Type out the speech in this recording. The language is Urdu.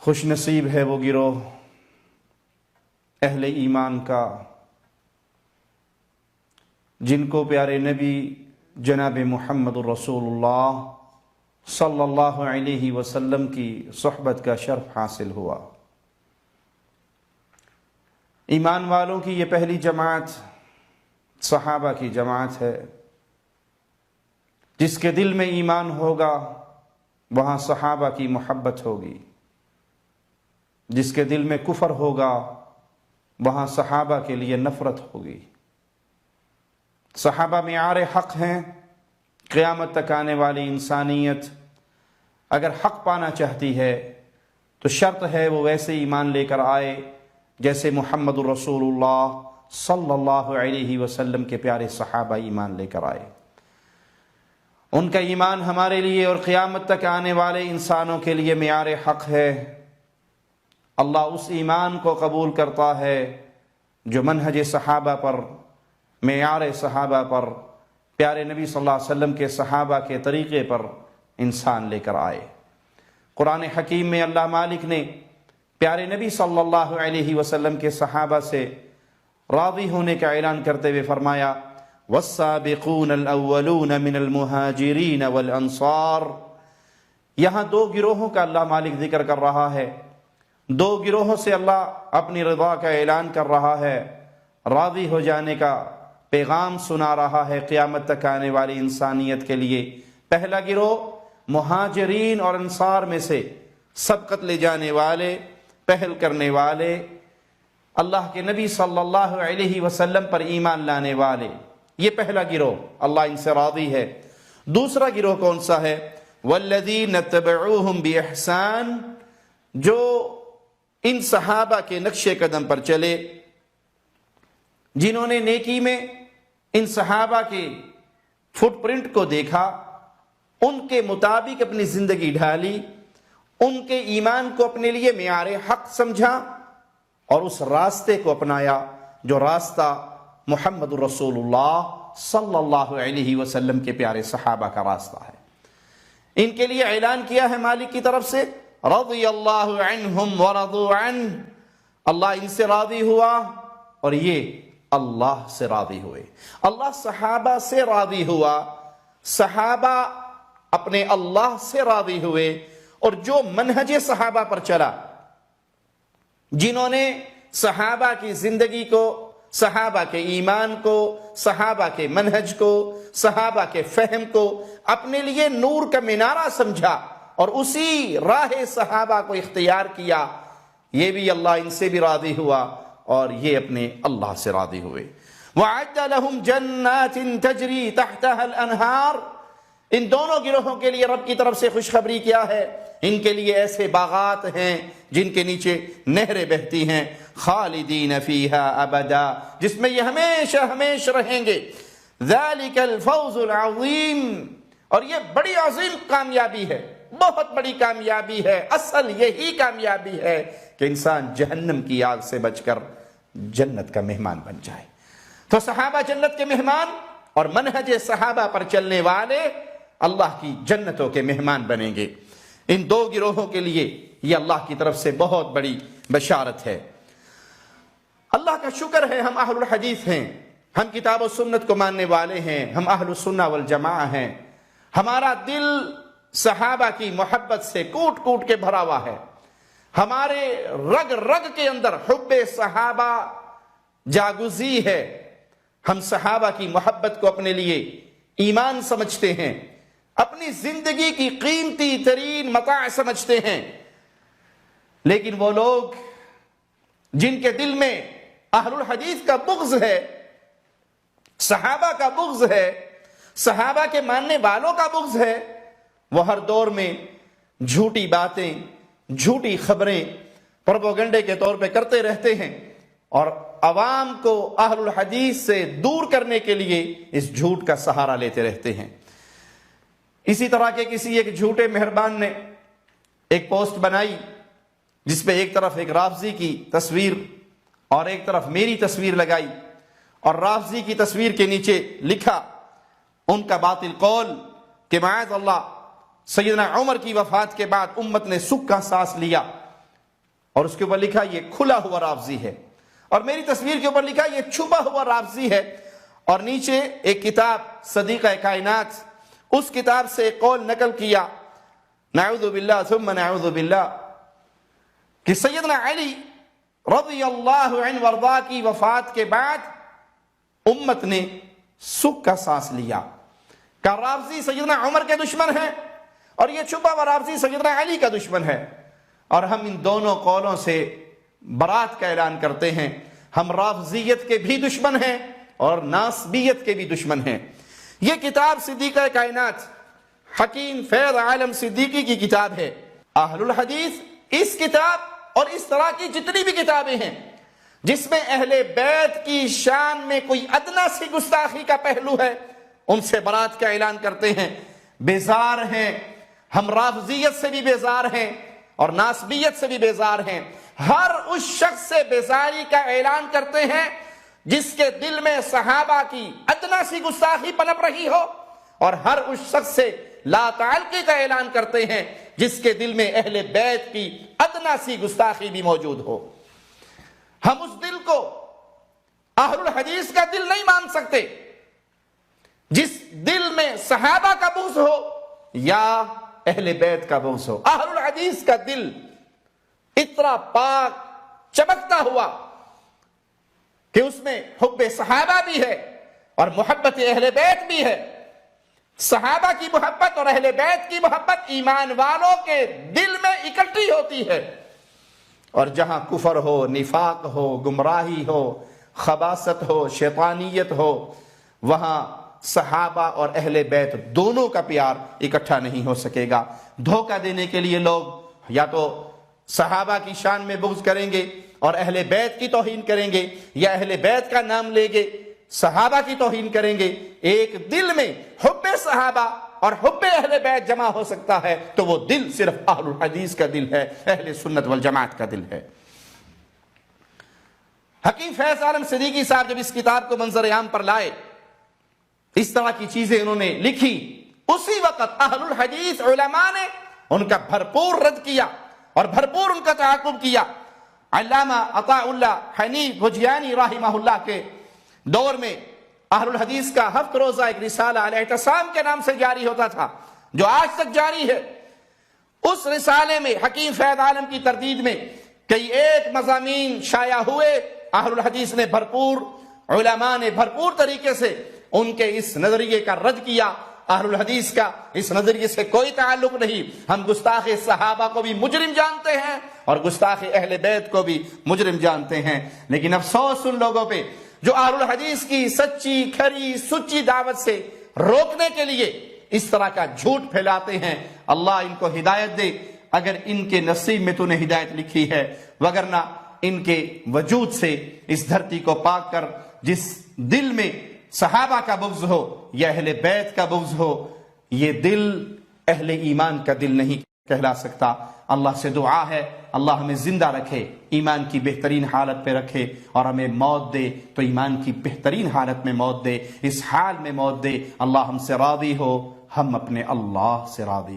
خوش نصیب ہے وہ گروہ اہل ایمان کا جن کو پیارے نبی جناب محمد الرسول اللہ صلی اللہ علیہ وسلم کی صحبت کا شرف حاصل ہوا۔ ایمان والوں کی یہ پہلی جماعت صحابہ کی جماعت ہے۔ جس کے دل میں ایمان ہوگا وہاں صحابہ کی محبت ہوگی، جس کے دل میں کفر ہوگا وہاں صحابہ کے لیے نفرت ہوگی۔ صحابہ معیار حق ہیں۔ قیامت تک آنے والی انسانیت اگر حق پانا چاہتی ہے تو شرط ہے وہ ویسے ایمان لے کر آئے جیسے محمد الرسول اللہ صلی اللہ علیہ وسلم کے پیارے صحابہ ایمان لے کر آئے۔ ان کا ایمان ہمارے لیے اور قیامت تک آنے والے انسانوں کے لیے معیار حق ہے۔ اللہ اس ایمان کو قبول کرتا ہے جو منہج صحابہ پر، معیار صحابہ پر، پیارے نبی صلی اللہ علیہ وسلم کے صحابہ کے طریقے پر انسان لے کر آئے۔ قرآن حکیم میں اللہ مالک نے پیارے نبی صلی اللہ علیہ وسلم کے صحابہ سے راضی ہونے کا اعلان کرتے ہوئے فرمایا والسابقون الاولون من المہاجرین والانصار۔ یہاں دو گروہوں کا اللہ مالک ذکر کر رہا ہے، دو گروہوں سے اللہ اپنی رضا کا اعلان کر رہا ہے، راضی ہو جانے کا پیغام سنا رہا ہے قیامت تک آنے والی انسانیت کے لیے۔ پہلا گروہ مہاجرین اور انصار میں سے سبقت لے جانے والے، پہل کرنے والے، اللہ کے نبی صلی اللہ علیہ وسلم پر ایمان لانے والے، یہ پہلا گروہ، اللہ ان سے راضی ہے۔ دوسرا گروہ کون سا ہے؟ والذین اتبعوہم باحسان، جو ان صحابہ کے نقش قدم پر چلے، جنہوں نے نیکی میں ان صحابہ کے فٹ پرنٹ کو دیکھا، ان کے مطابق اپنی زندگی ڈھالی، ان کے ایمان کو اپنے لیے معیار حق سمجھا اور اس راستے کو اپنایا جو راستہ محمد الرسول اللہ صلی اللہ علیہ وسلم کے پیارے صحابہ کا راستہ ہے۔ ان کے لیے اعلان کیا ہے مالک کی طرف سے رضی اللہ عنہم ورضوا عنہ، اللہ ان سے راضی ہوا اور یہ اللہ سے راضی ہوئے۔ اللہ صحابہ سے راضی ہوا، صحابہ اپنے اللہ سے راضی ہوئے، اور جو منہج صحابہ پر چلا، جنہوں نے صحابہ کی زندگی کو، صحابہ کے ایمان کو، صحابہ کے منہج کو، صحابہ کے فہم کو اپنے لیے نور کا مینارہ سمجھا اور اسی راہ صحابہ کو اختیار کیا، یہ بھی اللہ ان سے بھی راضی ہوا اور یہ اپنے اللہ سے راضی ہوئے۔ وَعَدَّ لَهُمْ جَنَّاتٍ تَجْرِي تَحْتَهَا الْأَنْهَارِ، ان دونوں گروہوں کے لیے رب کی طرف سے خوشخبری کیا ہے؟ ان کے لیے ایسے باغات ہیں جن کے نیچے نہریں بہتی ہیں، خالدین فیہا ابدا، جس میں یہ ہمیشہ ہمیشہ رہیں گے۔ ذالک الفوز العظیم، اور یہ بڑی عظیم کامیابی ہے، بہت بڑی کامیابی ہے۔ اصل یہی کامیابی ہے کہ انسان جہنم کی آگ سے بچ کر جنت کا مہمان بن جائے۔ تو صحابہ جنت کے مہمان اور منہج صحابہ پر چلنے والے اللہ کی جنتوں کے مہمان بنیں گے۔ ان دو گروہوں کے لیے یہ اللہ کی طرف سے بہت بڑی بشارت ہے۔ اللہ کا شکر ہے ہم اہل الحدیث ہیں، ہم کتاب و سنت کو ماننے والے ہیں، ہم اہل السنہ والجماعہ ہیں، ہمارا دل صحابہ کی محبت سے کوٹ کوٹ کے بھرا ہوا ہے، ہمارے رگ رگ کے اندر حب صحابہ جاگزی ہے، ہم صحابہ کی محبت کو اپنے لیے ایمان سمجھتے ہیں، اپنی زندگی کی قیمتی ترین متاع سمجھتے ہیں۔ لیکن وہ لوگ جن کے دل میں اہل الحدیث کا بغض ہے، صحابہ کا بغض ہے، صحابہ کے ماننے والوں کا بغض ہے، وہ ہر دور میں جھوٹی باتیں، جھوٹی خبریں پروپیگنڈے کے طور پہ کرتے رہتے ہیں اور عوام کو اہل الحدیث سے دور کرنے کے لیے اس جھوٹ کا سہارا لیتے رہتے ہیں۔ اسی طرح کے کسی ایک جھوٹے مہربان نے ایک پوسٹ بنائی جس پہ ایک طرف ایک رافضی کی تصویر اور ایک طرف میری تصویر لگائی، اور رافضی کی تصویر کے نیچے لکھا ان کا باطل قول کہ معاذ اللہ سیدنا عمر کی وفات کے بعد امت نے سکھ کا سانس لیا، اور اس کے اوپر لکھا یہ کھلا ہوا رافضی ہے، اور میری تصویر کے اوپر لکھا یہ چھپا ہوا رافضی ہے، اور نیچے ایک کتاب صدیقہ کائنات، اس کتاب سے ایک قول نقل کیا، نعوذ باللہ ثم نعوذ باللہ، کہ سیدنا علی رضی اللہ عنہ وارضاہ کی وفات کے بعد امت نے سکھ کا سانس لیا کہ رافضی سیدنا عمر کے دشمن ہیں اور یہ چھپا ہوا رافضی سیدنا علی کا دشمن ہے، اور ہم ان دونوں قولوں سے برات کا اعلان کرتے ہیں۔ ہم رافضیت کے بھی دشمن ہیں اور ناصبیت کے بھی دشمن ہیں۔ یہ کتاب صدیقہ کائنات حکیم فیض عالم صدیقی کی کتاب ہے۔ اہل الحدیث اس کتاب اور اس طرح کی جتنی بھی کتابیں ہیں جس میں اہل بیت کی شان میں کوئی ادنا سی گستاخی کا پہلو ہے، ان سے برات کا اعلان کرتے ہیں، بیزار ہیں۔ ہم رافضیت سے بھی بیزار ہیں اور ناصبیت سے بھی بیزار ہیں۔ ہر اس شخص سے بیزاری کا اعلان کرتے ہیں جس کے دل میں صحابہ کی ادنا سی گستاخی پنپ رہی ہو، اور ہر اس شخص سے لا تعلقی کا اعلان کرتے ہیں جس کے دل میں اہل بیت کی ادنا سی گستاخی بھی موجود ہو۔ ہم اس دل کو اہل الحدیث کا دل نہیں مان سکتے جس دل میں صحابہ کا بغض ہو یا اہل بیت کا بغض ہو۔ اہل الحدیث کا دل اتنا پاک چمکتا ہوا کہ اس میں حب صحابہ بھی ہے اور محبت اہل بیت بھی ہے۔ صحابہ کی محبت اور اہل بیت کی محبت ایمان والوں کے دل میں اکٹھی ہوتی ہے، اور جہاں کفر ہو، نفاق ہو، گمراہی ہو، خباثت ہو، شیطانیت ہو، وہاں صحابہ اور اہل بیت دونوں کا پیار اکٹھا نہیں ہو سکے گا۔ دھوکہ دینے کے لیے لوگ یا تو صحابہ کی شان میں بغض کریں گے اور اہل بیت کی توہین کریں گے، یا اہل بیت کا نام لیں گے صحابہ کی توہین کریں گے۔ ایک دل میں حب صحابہ اور حب اہل بیت جمع ہو سکتا ہے تو وہ دل صرف اہل الحدیث کا دل ہے، اہل سنت والجماعت کا دل ہے۔ حکیم فیض عالم صدیقی صاحب جب اس کتاب کو منظر عام پر لائے، اس طرح کی چیزیں انہوں نے لکھی، اسی وقت اہل الحدیث علماء نے ان کا بھرپور رد کیا اور بھرپور ان کا تعاقب کیا۔ علامہ عطاء اللہ حنیف بھجیانی رحمہ اللہ کے دور میں اہل الحدیث کا ہفت روزہ ایک رسالہ الاعتصام کے نام سے جاری ہوتا تھا، جو آج تک جاری ہے۔ اس رسالے میں حکیم فیض عالم کی تردید میں کئی ایک مضامین شائع ہوئے، اہل الحدیث نے بھرپور، علماء نے بھرپور طریقے سے ان کے اس نظریے کا رد کیا۔ اہل الحدیث کا اس نظریے سے کوئی تعلق نہیں، ہم گستاخ صحابہ کو بھی مجرم جانتے ہیں اور گستاخ اہل بیت کو بھی مجرم جانتے ہیں، لیکن افسوس ان لوگوں پہ جو اہل الحدیث کی سچی کھری سچی دعوت سے روکنے کے لیے اس طرح کا جھوٹ پھیلاتے ہیں۔ اللہ ان کو ہدایت دے، اگر ان کے نصیب میں تو نے ہدایت لکھی ہے، وگرنہ ان کے وجود سے اس دھرتی کو پاک کر۔ جس دل میں صحابہ کا بغض ہو یا اہل بیت کا بغض ہو، یہ دل اہل ایمان کا دل نہیں کہلا سکتا۔ اللہ سے دعا ہے اللہ ہمیں زندہ رکھے، ایمان کی بہترین حالت پہ رکھے، اور ہمیں موت دے تو ایمان کی بہترین حالت میں موت دے، اس حال میں موت دے اللہ ہم سے راضی ہو، ہم اپنے اللہ سے راضی ہو۔